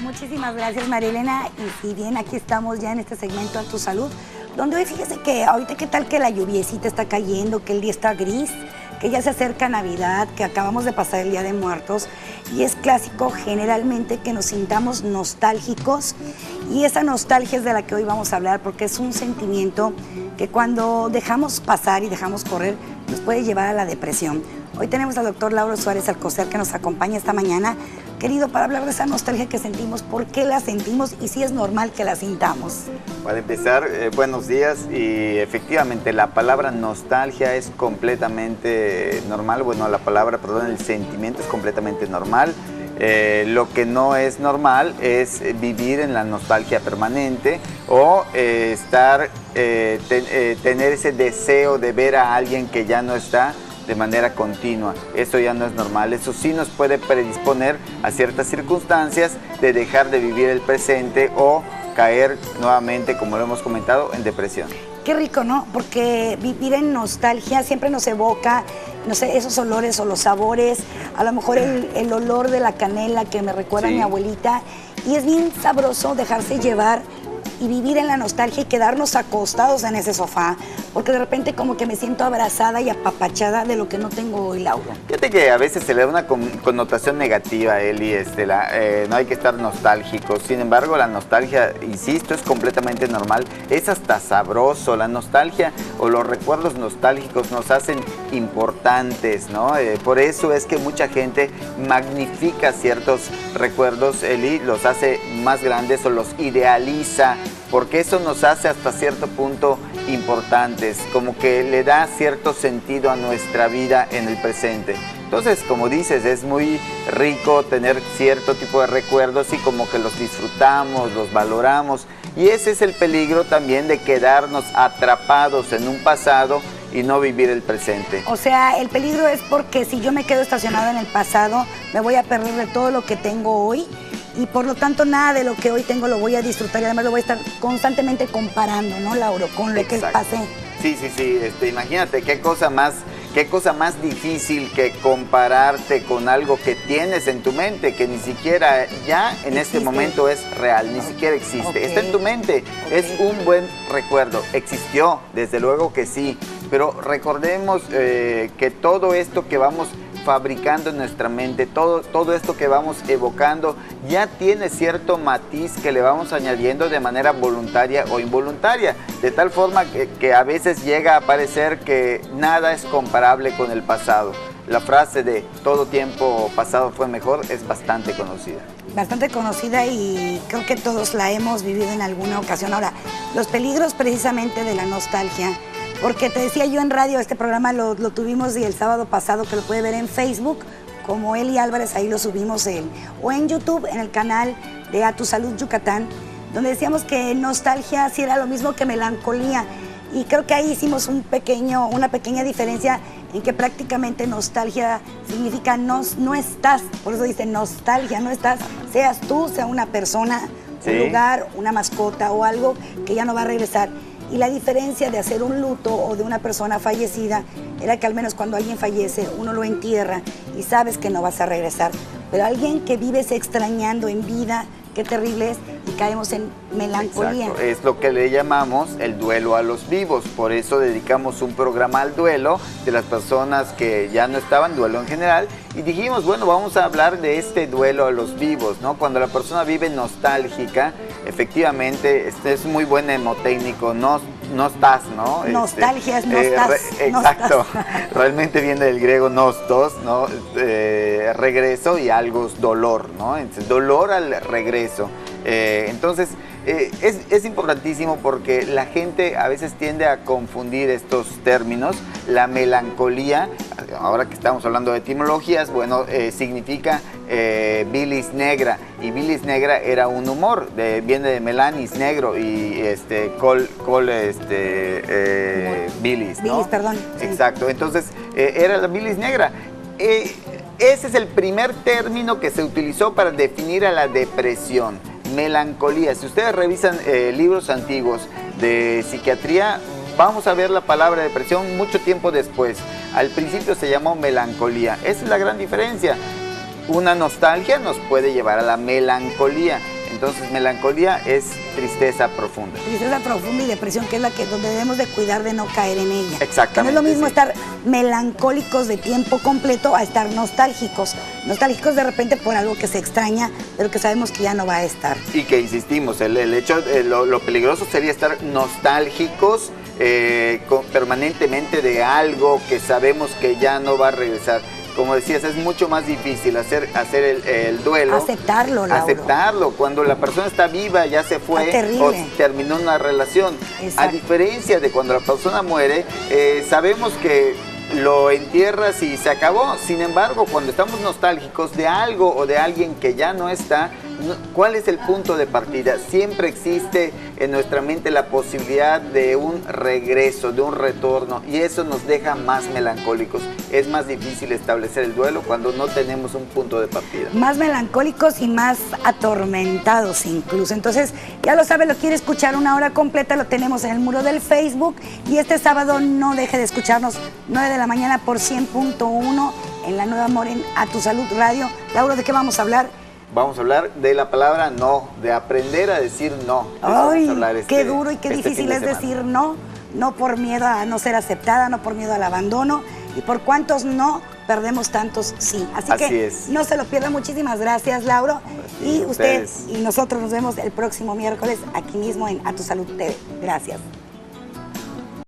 Muchísimas gracias, Marilena. Y si bien aquí estamos ya en este segmento A Tu Salud, donde hoy fíjese que ahorita qué tal que la lluviecita está cayendo, que el día está gris, que ya se acerca Navidad, que acabamos de pasar el Día de Muertos, y es clásico generalmente que nos sintamos nostálgicos, y esa nostalgia es de la que hoy vamos a hablar, porque es un sentimiento que cuando dejamos pasar y dejamos correr, nos puede llevar a la depresión. Hoy tenemos al doctor Lauro Suárez Alcocer que nos acompaña esta mañana, querido, para hablar de esa nostalgia que sentimos, por qué la sentimos y si es normal que la sintamos. Para empezar, buenos días, y efectivamente la palabra nostalgia es completamente normal, el sentimiento es completamente normal. Lo que no es normal es vivir en la nostalgia permanente o tener ese deseo de ver a alguien que ya no está de manera continua. Eso ya no es normal. Eso sí nos puede predisponer a ciertas circunstancias de dejar de vivir el presente o caer nuevamente, como lo hemos comentado, en depresión. Qué rico, ¿no? Porque vivir en nostalgia siempre nos evoca, no sé, esos olores o los sabores, a lo mejor el olor de la canela que me recuerda a mi abuelita, y es bien sabroso dejarse llevar y vivir en la nostalgia y quedarnos acostados en ese sofá, porque de repente como que me siento abrazada y apapachada de lo que no tengo hoy, Laura. Fíjate que a veces se le da una connotación negativa, Eli, no hay que estar nostálgicos. Sin embargo, la nostalgia, insisto, es completamente normal, es hasta sabroso. La nostalgia o los recuerdos nostálgicos nos hacen importantes, ¿no? Por eso es que mucha gente magnifica ciertos recuerdos, Eli, los hace más grandes o los idealiza, porque eso nos hace hasta cierto punto importantes, como que le da cierto sentido a nuestra vida en el presente. Entonces, como dices, es muy rico tener cierto tipo de recuerdos y como que los disfrutamos, los valoramos, y ese es el peligro también de quedarnos atrapados en un pasado y no vivir el presente. O sea, el peligro es porque si yo me quedo estacionado en el pasado, me voy a perder de todo lo que tengo hoy, y por lo tanto nada de lo que hoy tengo lo voy a disfrutar, y además lo voy a estar constantemente comparando, ¿no, Lauro? Con lo que pasé. Sí, imagínate qué cosa más difícil que compararte con algo que tienes en tu mente, que ni siquiera ya en este momento es real, ni siquiera existe. Está en tu mente, es un buen recuerdo. Existió, desde luego que sí, pero recordemos que todo esto que vamos fabricando en nuestra mente, todo esto que vamos evocando ya tiene cierto matiz que le vamos añadiendo de manera voluntaria o involuntaria, de tal forma que a veces llega a parecer que nada es comparable con el pasado. La frase de todo tiempo pasado fue mejor es bastante conocida. Bastante conocida, y creo que todos la hemos vivido en alguna ocasión. Ahora, los peligros precisamente de la nostalgia, porque te decía yo en radio, este programa lo tuvimos el sábado pasado, que lo puede ver en Facebook, como Eli Álvarez, ahí lo subimos o en YouTube, en el canal de A Tu Salud Yucatán, donde decíamos que nostalgia sí era lo mismo que melancolía, y creo que ahí hicimos una pequeña diferencia en que prácticamente nostalgia significa no estás, por eso dice nostalgia, no estás, seas tú, sea una persona, un lugar, una mascota o algo que ya no va a regresar. Y la diferencia de hacer un luto o de una persona fallecida era que al menos cuando alguien fallece, uno lo entierra y sabes que no vas a regresar. Pero alguien que vives extrañando en vida, qué terrible es, y caemos en melancolía. Exacto. Es lo que le llamamos el duelo a los vivos. Por eso dedicamos un programa al duelo de las personas que ya no estaban, duelo en general, y dijimos, bueno, vamos a hablar de este duelo a los vivos, ¿no? Cuando la persona vive nostálgica, efectivamente, es muy buen mnemotécnico, no estás, ¿no? Nostalgia es no estás. Exacto, no estás. Realmente viene del griego nostos, ¿no? Regreso, y algo es dolor, ¿no? Entonces, dolor al regreso. Entonces, es importantísimo porque la gente a veces tiende a confundir estos términos. La melancolía, ahora que estamos hablando de etimologías, bueno, significa bilis negra, y bilis negra era un humor, viene de melanis, negro, y bilis, ¿no? Bilis, perdón. Exacto, entonces era la bilis negra. Ese es el primer término que se utilizó para definir a la depresión, melancolía. Si ustedes revisan libros antiguos de psiquiatría, vamos a ver la palabra depresión mucho tiempo después. Al principio se llamó melancolía. Esa es la gran diferencia. Una nostalgia nos puede llevar a la melancolía. Entonces, melancolía es tristeza profunda. Tristeza profunda y depresión, que es la que donde debemos de cuidar de no caer en ella. Exactamente. No es lo mismo sí. estar melancólicos de tiempo completo a estar nostálgicos. Nostálgicos de repente por algo que se extraña, pero que sabemos que ya no va a estar. Y que insistimos, el hecho, lo peligroso sería estar nostálgicos permanentemente de algo que sabemos que ya no va a regresar. Como decías, es mucho más difícil hacer el duelo. Aceptarlo, Lauro. Aceptarlo. Cuando la persona está viva, ya se fue o terminó una relación. Exacto. A diferencia de cuando la persona muere, sabemos que lo entierras y se acabó. Sin embargo, cuando estamos nostálgicos de algo o de alguien que ya no está, ¿cuál es el punto de partida? Siempre existe en nuestra mente la posibilidad de un regreso, de un retorno, y eso nos deja más melancólicos. Es más difícil establecer el duelo cuando no tenemos un punto de partida. Más melancólicos y más atormentados incluso. Entonces, ya lo sabe, lo quiere escuchar una hora completa, lo tenemos en el muro del Facebook, y este sábado no deje de escucharnos 9 de la mañana por 100.1 en la Nueva Moren A Tu Salud Radio. Lauro, ¿de qué vamos a hablar? Vamos a hablar de la palabra no, de aprender a decir no. Ay, qué duro y qué difícil es decir no. No por miedo a no ser aceptada, no por miedo al abandono. Y por cuántos no, perdemos tantos sí. Así que es. No se lo pierdan. Muchísimas gracias, Lauro. Y usted y nosotros nos vemos el próximo miércoles aquí mismo en A Tu Salud TV. Gracias.